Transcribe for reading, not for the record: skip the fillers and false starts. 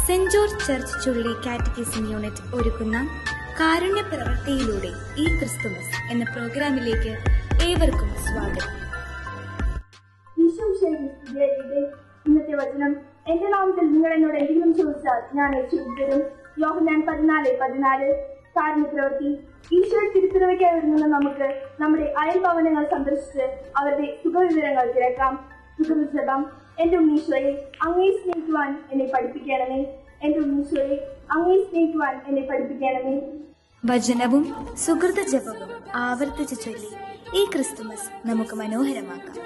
Saint George church Chulli catechism unit ഒരുക്കുന്ന കാരുണ്യ പ്രവൃത്തിയിലൂടെ ഈ ക്രിസ്തുമസ് എന്ന പ്രോഗ്രാമിലേക്ക് ഏവർക്കും സ്വാഗതം. ഇന്നത്തെ വചനം, എന്റെ നാമത്തിൽ നിങ്ങൾ എന്നോട് എന്തെങ്കിലും ചോദിച്ചാൽ ഞാൻ ചോദിച്ചതും. യോഹന്നാൻ 14:14. കാരുണ്യ പ്രവൃത്തി. ഈശോയെ തിരുത്തുറവയ്ക്കായി ഒരുങ്ങുന്ന നമുക്ക് നമ്മുടെ അയൽഭവനങ്ങൾ സന്ദർശിച്ച് അവരുടെ സുഖവിവരങ്ങൾ തിരക്കാം. സുഖവിശദം. എന്റെ ഉണ്ണീശോയെ, അങ്ങേ സ്നേഹിക്കുവാൻ എന്നെ പഠിപ്പിക്കണമേ. എന്റെ ഉണ്ണീശോയെ, അങ്ങേ സ്നേഹിക്കുവാൻ എന്നെ പഠിപ്പിക്കണമേ. വചനവും സുഹൃത ജപവും ആവർത്തിച്ചു ചൊല്ലി ഈ ക്രിസ്തുമസ് നമുക്ക് മനോഹരമാക്കാം.